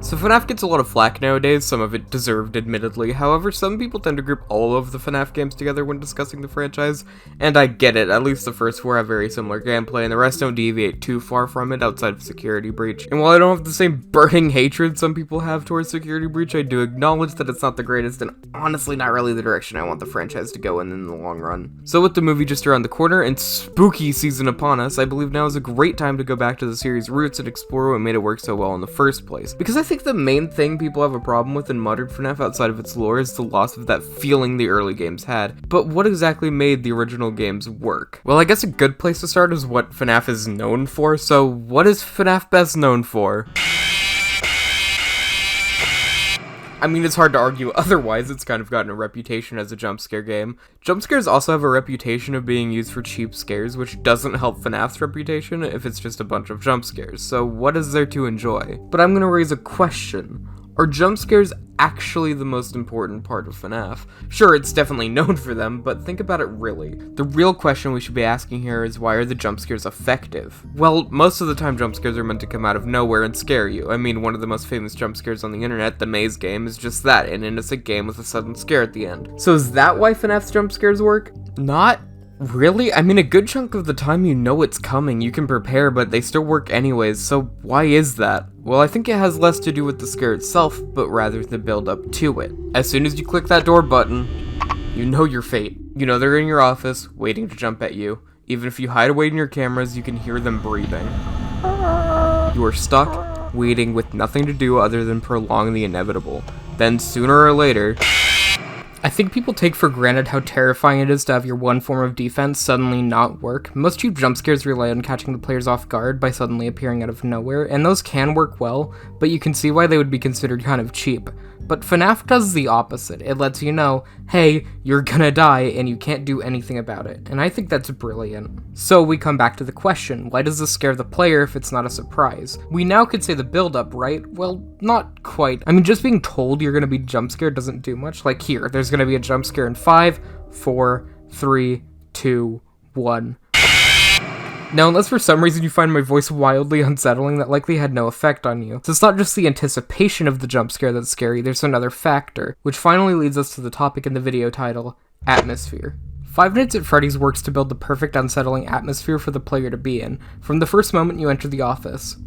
So FNaF gets a lot of flack nowadays, some of it deserved admittedly. However, some people tend to group all of the FNaF games together when discussing the franchise, and I get it. At least the first 4 have very similar gameplay, and the rest don't deviate too far from it outside of Security Breach. And while I don't have the same burning hatred some people have towards Security Breach, I do acknowledge that it's not the greatest, and honestly not really the direction I want the franchise to go in the long run. So with the movie just around the corner and spooky season upon us, I believe now is a great time to go back to the series' roots and explore what made it work so well in the first place. Because I think the main thing people have a problem with in modern FNaF outside of its lore is the loss of that feeling the early games had. But what exactly made the original games work? Well, I guess a good place to start is what FNaF is known for. So what is FNaF best known for? I mean, it's hard to argue otherwise. It's kind of gotten a reputation as a jump scare game. Jump scares also have a reputation of being used for cheap scares, which doesn't help FNAF's reputation if it's just a bunch of jump scares. So what is there to enjoy? But I'm gonna raise a question. Are jump scares actually the most important part of FNaF? Sure, it's definitely known for them, but think about it really. The real question we should be asking here is, why are the jump scares effective? Well, most of the time jump scares are meant to come out of nowhere and scare you. I mean, one of the most famous jump scares on the internet, the Maze game, is just that, an innocent game with a sudden scare at the end. So is that why FNAF's jump scares work? Not really? I mean, a good chunk of the time you know it's coming, you can prepare, but they still work anyways, so why is that? Well, I think it has less to do with the scare itself, but rather the build up to it. As soon as you click that door button, you know your fate. You know they're in your office, waiting to jump at you. Even if you hide away in your cameras, you can hear them breathing. You are stuck, waiting with nothing to do other than prolong the inevitable. Then, sooner or later, I think people take for granted how terrifying it is to have your one form of defense suddenly not work. Most cheap jump scares rely on catching the players off guard by suddenly appearing out of nowhere, and those can work well, but you can see why they would be considered kind of cheap. But FNaF does the opposite. It lets you know, hey, you're gonna die and you can't do anything about it. And I think that's brilliant. So we come back to the question, why does this scare the player if it's not a surprise? We now could say the build-up, right? Well, not quite. I mean, just being told you're gonna be jump scared doesn't do much. Like here, there's gonna be a jump scare in 5, 4, 3, 2, 1. Now, unless for some reason you find my voice wildly unsettling, that likely had no effect on you. So it's not just the anticipation of the jump scare that's scary, there's another factor, which finally leads us to the topic in the video title, atmosphere. Five Nights at Freddy's works to build the perfect unsettling atmosphere for the player to be in, from the first moment you enter the office.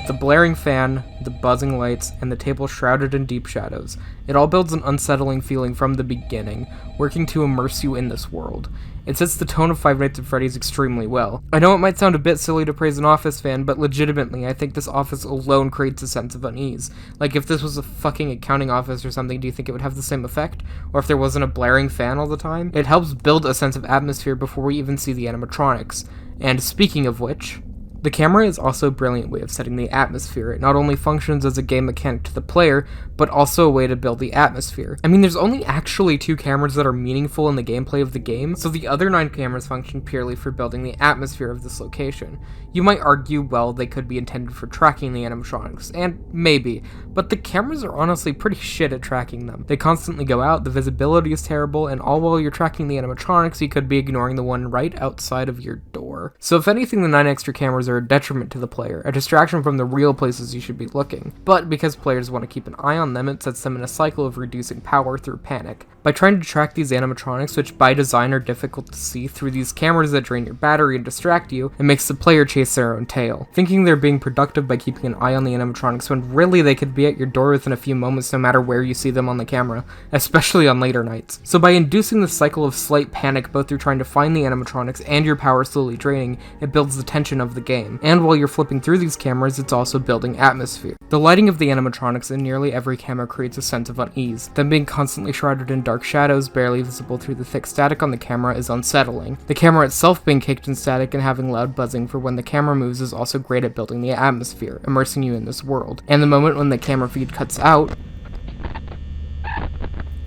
The blaring fan, the buzzing lights, and the table shrouded in deep shadows. It all builds an unsettling feeling from the beginning, working to immerse you in this world. It sets the tone of Five Nights at Freddy's extremely well. I know it might sound a bit silly to praise an Office fan, but legitimately, I think this office alone creates a sense of unease. Like, if this was a fucking accounting office or something, do you think it would have the same effect? Or if there wasn't a blaring fan all the time? It helps build a sense of atmosphere before we even see the animatronics. And speaking of which, the camera is also a brilliant way of setting the atmosphere. It not only functions as a game mechanic to the player, but also a way to build the atmosphere. I mean, there's only actually 2 cameras that are meaningful in the gameplay of the game, so the other 9 cameras function purely for building the atmosphere of this location. You might argue, well, they could be intended for tracking the animatronics, and maybe, but the cameras are honestly pretty shit at tracking them. They constantly go out, the visibility is terrible, and all while you're tracking the animatronics, you could be ignoring the one right outside of your door. So if anything, the 9 extra cameras are a detriment to the player, a distraction from the real places you should be looking. But because players want to keep an eye on them, it sets them in a cycle of reducing power through panic. By trying to track these animatronics, which by design are difficult to see through these cameras that drain your battery and distract you, it makes the player chase their own tail, thinking they're being productive by keeping an eye on the animatronics when really they could be at your door within a few moments no matter where you see them on the camera, especially on later nights. So by inducing the cycle of slight panic both through trying to find the animatronics and your power slowly draining, it builds the tension of the game. And while you're flipping through these cameras, it's also building atmosphere. The lighting of the animatronics in nearly every camera creates a sense of unease. Them being constantly shrouded in dark shadows, barely visible through the thick static on the camera, is unsettling. The camera itself being caked in static and having loud buzzing for when the camera moves is also great at building the atmosphere, immersing you in this world. And the moment when the camera feed cuts out,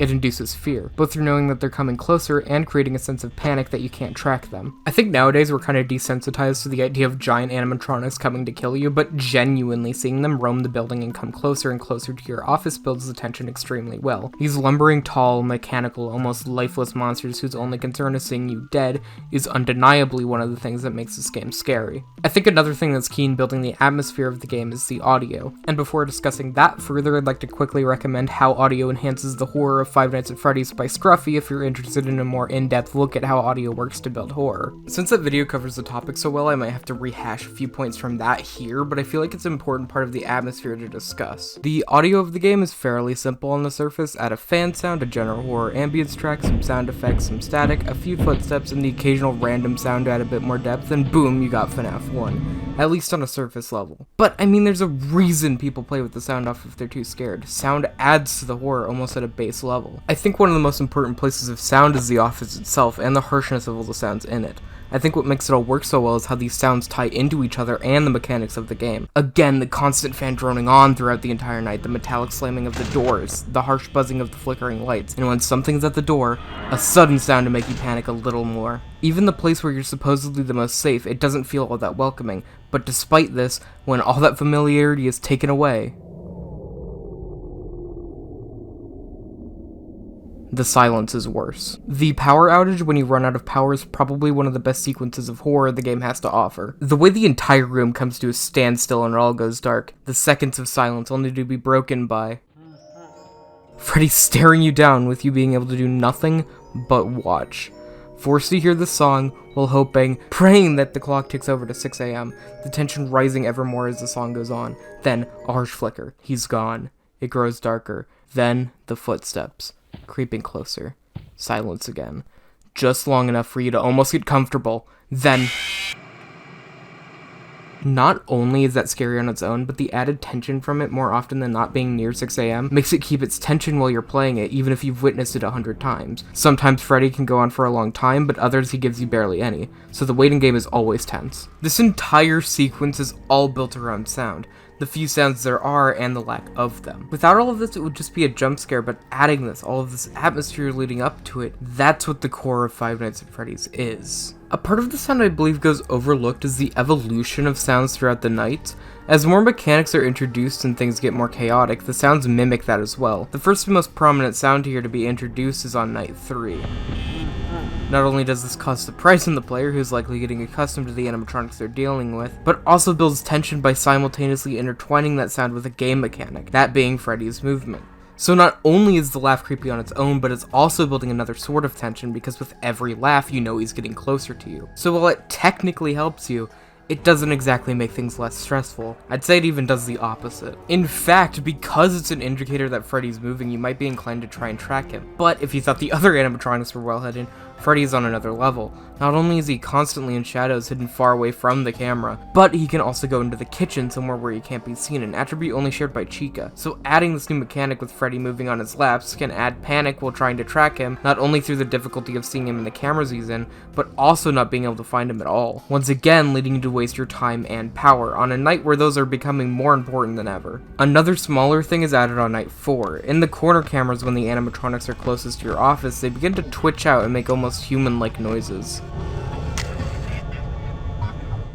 It induces fear, both through knowing that they're coming closer and creating a sense of panic that you can't track them. I think nowadays we're kind of desensitized to the idea of giant animatronics coming to kill you, but genuinely seeing them roam the building and come closer and closer to your office builds the tension extremely well. These lumbering, tall, mechanical, almost lifeless monsters whose only concern is seeing you dead is undeniably one of the things that makes this game scary. I think another thing that's key in building the atmosphere of the game is the audio, and before discussing that further, I'd like to quickly recommend How Audio Enhances the Horror of Five Nights at Freddy's by Scruffy if you're interested in a more in-depth look at how audio works to build horror. Since that video covers the topic so well, I might have to rehash a few points from that here, but I feel like it's an important part of the atmosphere to discuss. The audio of the game is fairly simple on the surface. Add a fan sound, a general horror ambience track, some sound effects, some static, a few footsteps, and the occasional random sound to add a bit more depth, and boom, you got FNaF 1. At least on a surface level. But, I mean, there's a reason people play with the sound off if they're too scared. Sound adds to the horror almost at a base level. I think one of the most important places of sound is the office itself, and the harshness of all the sounds in it. I think what makes it all work so well is how these sounds tie into each other and the mechanics of the game. Again, the constant fan droning on throughout the entire night, the metallic slamming of the doors, the harsh buzzing of the flickering lights, and when something's at the door, a sudden sound to make you panic a little more. Even the place where you're supposedly the most safe, it doesn't feel all that welcoming, but despite this, when all that familiarity is taken away, the silence is worse. The power outage when you run out of power is probably one of the best sequences of horror the game has to offer. The way the entire room comes to a standstill and it all goes dark, the seconds of silence only to be broken by Freddy staring you down with you being able to do nothing but watch. Forced to hear the song while praying that the clock ticks over to 6 a.m., the tension rising ever more as the song goes on. Then, a harsh flicker. He's gone. It grows darker. Then, the footsteps. Creeping closer. Silence again. Just long enough for you to almost get comfortable. Then... Not only is that scary on its own, but the added tension from it more often than not being near 6 a.m. makes it keep its tension while you're playing it, even if you've witnessed it 100 times. Sometimes Freddy can go on for a long time, but others he gives you barely any, so the waiting game is always tense. This entire sequence is all built around sound. The few sounds there are, and the lack of them. Without all of this, it would just be a jump scare, but adding this, all of this atmosphere leading up to it, that's what the core of Five Nights at Freddy's is. A part of the sound I believe goes overlooked is the evolution of sounds throughout the night. As more mechanics are introduced and things get more chaotic, the sounds mimic that as well. The first and most prominent sound here to be introduced is on night 3. Not only does this cause surprise in the player, who's likely getting accustomed to the animatronics they're dealing with, but also builds tension by simultaneously intertwining that sound with a game mechanic, that being Freddy's movement. So not only is the laugh creepy on its own, but it's also building another sort of tension because with every laugh you know he's getting closer to you. So while it technically helps you, it doesn't exactly make things less stressful. I'd say it even does the opposite. In fact, because it's an indicator that Freddy's moving, you might be inclined to try and track him. But if you thought the other animatronics were well hidden, Freddy's on another level. Not only is he constantly in shadows hidden far away from the camera, but he can also go into the kitchen somewhere where he can't be seen, an attribute only shared by Chica. So adding this new mechanic with Freddy moving on his laps can add panic while trying to track him, not only through the difficulty of seeing him in the cameras he's in, but also not being able to find him at all. Once again, leading you to waste your time and power on a night where those are becoming more important than ever. Another smaller thing is added on night 4. In the corner cameras when the animatronics are closest to your office, they begin to twitch out and make almost human-like noises.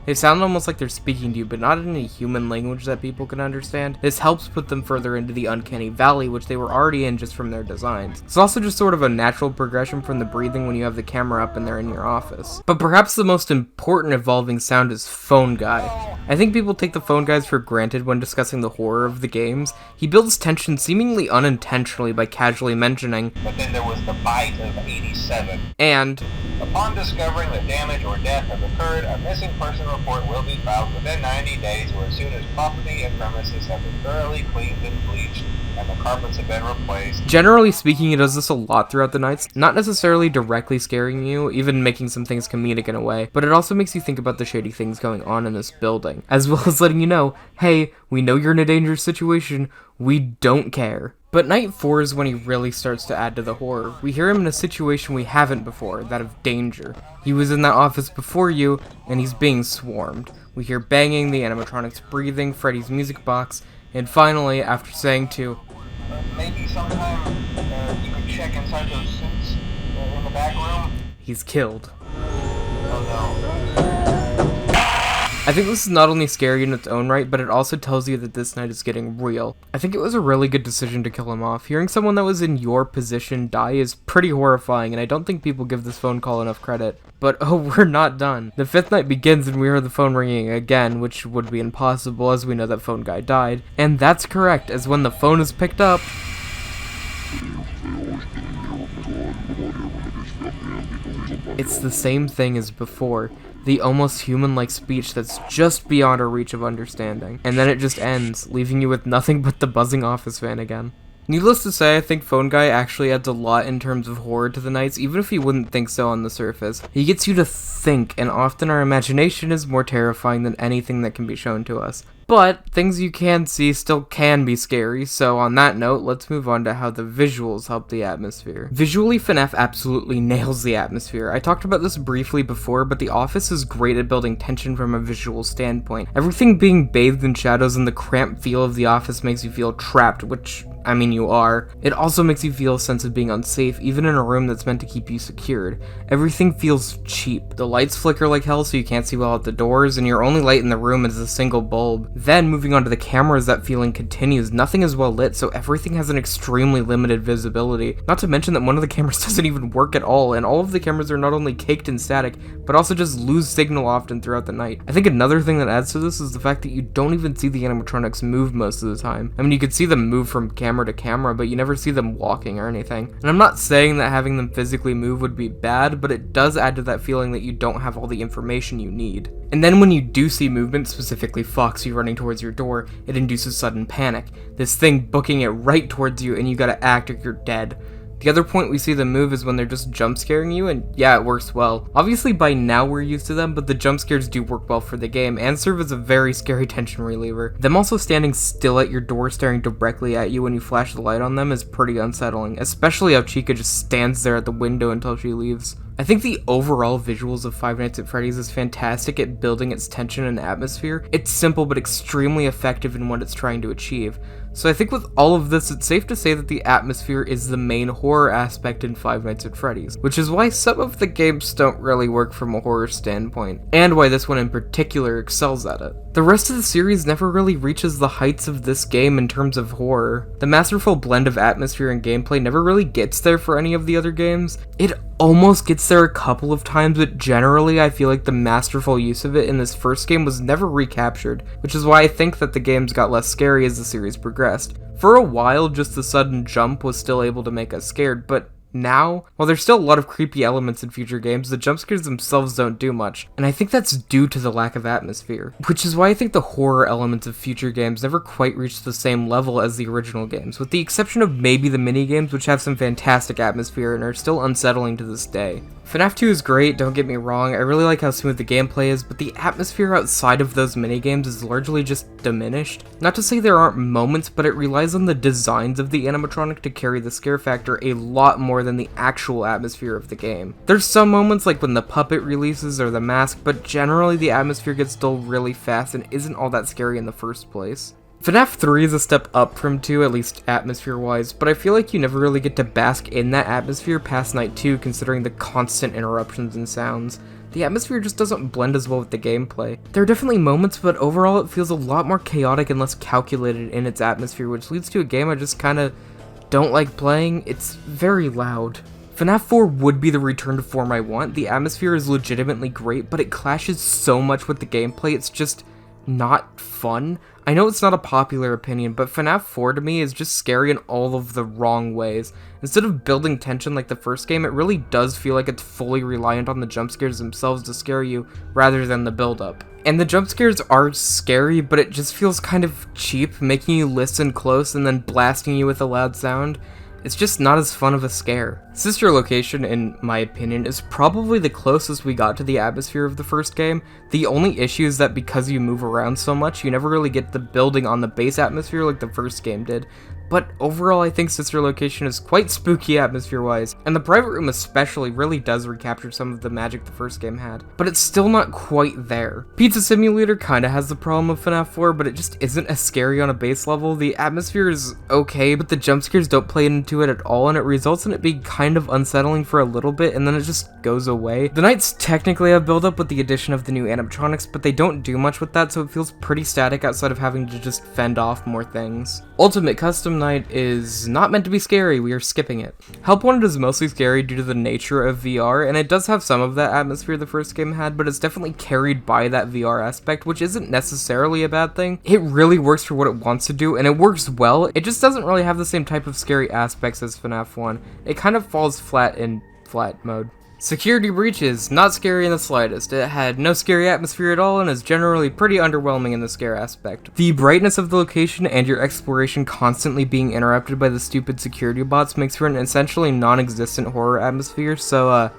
They sound almost like they're speaking to you, but not in a human language that people can understand. This helps put them further into the uncanny valley, which they were already in just from their designs. It's also just sort of a natural progression from the breathing when you have the camera up and they're in your office. But perhaps the most important evolving sound is Phone Guy. I think people take the phone guys for granted when discussing the horror of the games. He builds tension seemingly unintentionally by casually mentioning, "But then there was the bite of 87. And, Upon discovering that damage or death has occurred, a missing person report will be filed within 90 days or as soon as property and premises have been thoroughly cleaned and bleached and the carpets have been replaced." Generally speaking, he does this a lot throughout the nights, not necessarily directly scaring you, even making some things comedic in a way, but it also makes you think about the shady things going on in this building, as well as letting you know, hey, we know you're in a dangerous situation, we don't care. But night 4 is when he really starts to add to the horror. We hear him in a situation we haven't before, that of danger. He was in that office before you, and he's being swarmed. We hear banging, the animatronics breathing, Freddy's music box, and finally, after saying to, Maybe sometime you could check inside those suits in the back room? He's killed. Oh no. I think this is not only scary in its own right, but it also tells you that this night is getting real. I think it was a really good decision to kill him off. Hearing someone that was in your position die is pretty horrifying, and I don't think people give this phone call enough credit. But oh, we're not done. The fifth night begins and we hear the phone ringing again, which would be impossible as we know that phone guy died. And that's correct, as when the phone is picked up, it's the same thing as before. The almost human-like speech that's just beyond our reach of understanding. And then it just ends, leaving you with nothing but the buzzing office fan again. Needless to say, I think Phone Guy actually adds a lot in terms of horror to the nights, even if you wouldn't think so on the surface. He gets you to think, and often our imagination is more terrifying than anything that can be shown to us. But things you can see still can be scary, so on that note, let's move on to how the visuals help the atmosphere. Visually, FNaF absolutely nails the atmosphere. I talked about this briefly before, but The Office is great at building tension from a visual standpoint. Everything being bathed in shadows and the cramped feel of the office makes you feel trapped, which, I mean, you are. It also makes you feel a sense of being unsafe, even in a room that's meant to keep you secured. Everything feels cheap. The lights flicker like hell so you can't see well out the doors, and your only light in the room is a single bulb. Then, moving on to the cameras, that feeling continues. Nothing is well lit, so everything has an extremely limited visibility. Not to mention that one of the cameras doesn't even work at all, and all of the cameras are not only caked in static, but also just lose signal often throughout the night. I think another thing that adds to this is the fact that you don't even see the animatronics move most of the time. I mean, you could see them move from camera to camera, but you never see them walking or anything. And I'm not saying that having them physically move would be bad, but it does add to that feeling that you don't have all the information you need. And then when you do see movement, specifically Foxy running towards your door, it induces sudden panic. This thing booking it right towards you, and you gotta act or you're dead. The other point we see them move is when they're just jump scaring you, and yeah, it works well. Obviously by now we're used to them, but the jump scares do work well for the game and serve as a very scary tension reliever. Them also standing still at your door staring directly at you when you flash the light on them is pretty unsettling, especially how Chica just stands there at the window until she leaves. I think the overall visuals of Five Nights at Freddy's is fantastic at building its tension and atmosphere. It's simple but extremely effective in what it's trying to achieve. So I think with all of this, it's safe to say that the atmosphere is the main horror aspect in Five Nights at Freddy's, which is why some of the games don't really work from a horror standpoint, and why this one in particular excels at it. The rest of the series never really reaches the heights of this game in terms of horror. The masterful blend of atmosphere and gameplay never really gets there for any of the other games. It almost gets there a couple of times, but generally I feel like the masterful use of it in this first game was never recaptured, which is why I think that the games got less scary as the series progressed. For a while, just the sudden jump was still able to make us scared, but now, while there's still a lot of creepy elements in future games, the jump scares themselves don't do much, and I think that's due to the lack of atmosphere, which is why I think the horror elements of future games never quite reach the same level as the original games, with the exception of maybe the minigames, which have some fantastic atmosphere and are still unsettling to this day. FNaF 2 is great, don't get me wrong, I really like how smooth the gameplay is, but the atmosphere outside of those minigames is largely just diminished. Not to say there aren't moments, but it relies on the designs of the animatronic to carry the scare factor a lot more than the actual atmosphere of the game. There's some moments like when the puppet releases or the mask, but generally the atmosphere gets dull really fast and isn't all that scary in the first place. FNaF 3 is a step up from 2, at least atmosphere-wise, but I feel like you never really get to bask in that atmosphere past Night 2 considering the constant interruptions and sounds. The atmosphere just doesn't blend as well with the gameplay. There are definitely moments, but overall it feels a lot more chaotic and less calculated in its atmosphere, which leads to a game I just kinda don't like playing. It's very loud. FNaF 4 would be the return to form I want. The atmosphere is legitimately great, but it clashes so much with the gameplay, it's just not fun. I know it's not a popular opinion, but FNaF 4 to me is just scary in all of the wrong ways. Instead of building tension like the first game, it really does feel like it's fully reliant on the jump scares themselves to scare you, rather than the build-up. And the jump scares are scary, but it just feels kind of cheap, making you listen close and then blasting you with a loud sound. It's just not as fun of a scare. Sister Location, in my opinion, is probably the closest we got to the atmosphere of the first game. The only issue is that because you move around so much, you never really get the building on the base atmosphere like the first game did. but overall I think Sister Location is quite spooky atmosphere-wise, and the private room especially really does recapture some of the magic the first game had, but it's still not quite there. Pizza Simulator kinda has the problem of FNAF 4, but it just isn't as scary on a base level. The atmosphere is okay, but the jump scares don't play into it at all, and it results in it being kind of unsettling for a little bit, and then it just goes away. The nights technically have build up with the addition of the new animatronics, but they don't do much with that, so it feels pretty static outside of having to just fend off more things. Ultimate Custom Night is not meant to be scary, we are skipping it. Help Wanted is mostly scary due to the nature of VR, and it does have some of that atmosphere the first game had, but it's definitely carried by that VR aspect, which isn't necessarily a bad thing. It really works for what it wants to do, and it works well. It just doesn't really have the same type of scary aspects as FNAF 1. It kind of falls flat in flat mode. Security Breach is not scary in the slightest. It had no scary atmosphere at all and is generally pretty underwhelming in the scare aspect. The brightness of the location and your exploration constantly being interrupted by the stupid security bots makes for an essentially non-existent horror atmosphere, so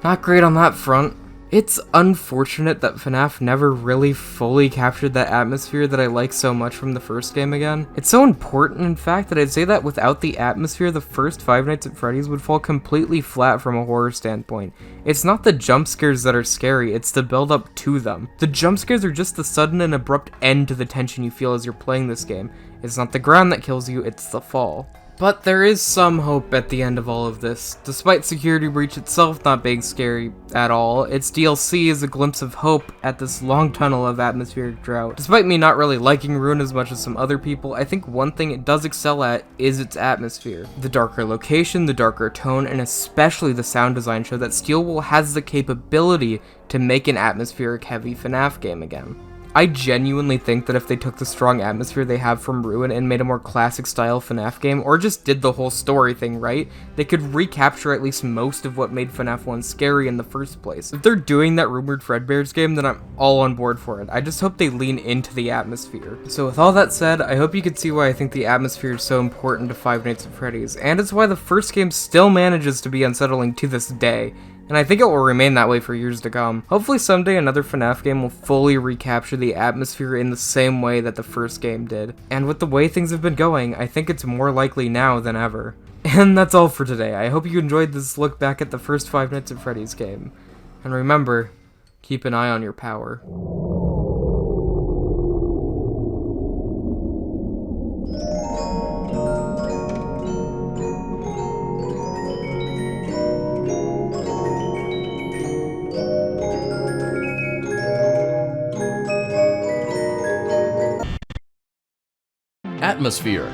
not great on that front. It's unfortunate that FNAF never really fully captured that atmosphere that I like so much from the first game again. It's so important, in fact, that I'd say that without the atmosphere, the first Five Nights at Freddy's would fall completely flat from a horror standpoint. It's not the jump scares that are scary, it's the build up to them. The jump scares are just the sudden and abrupt end to the tension you feel as you're playing this game. It's not the ground that kills you, it's the fall. But there is some hope at the end of all of this. Despite Security Breach itself not being scary at all, its DLC is a glimpse of hope at this long tunnel of atmospheric drought. Despite me not really liking Ruin as much as some other people, I think one thing it does excel at is its atmosphere. The darker location, the darker tone, and especially the sound design show that Steelwool has the capability to make an atmospheric heavy FNAF game again. I genuinely think that if they took the strong atmosphere they have from Ruin and made a more classic style FNAF game, or just did the whole story thing right, they could recapture at least most of what made FNAF 1 scary in the first place. If they're doing that rumored Fredbear's game, then I'm all on board for it. I just hope they lean into the atmosphere. So with all that said, I hope you can see why I think the atmosphere is so important to Five Nights at Freddy's, and it's why the first game still manages to be unsettling to this day. And I think it will remain that way for years to come. Hopefully someday another FNAF game will fully recapture the atmosphere in the same way that the first game did. And with the way things have been going, I think it's more likely now than ever. And that's all for today. I hope you enjoyed this look back at the first Five Nights at Freddy's game. And remember, keep an eye on your power. Atmosphere.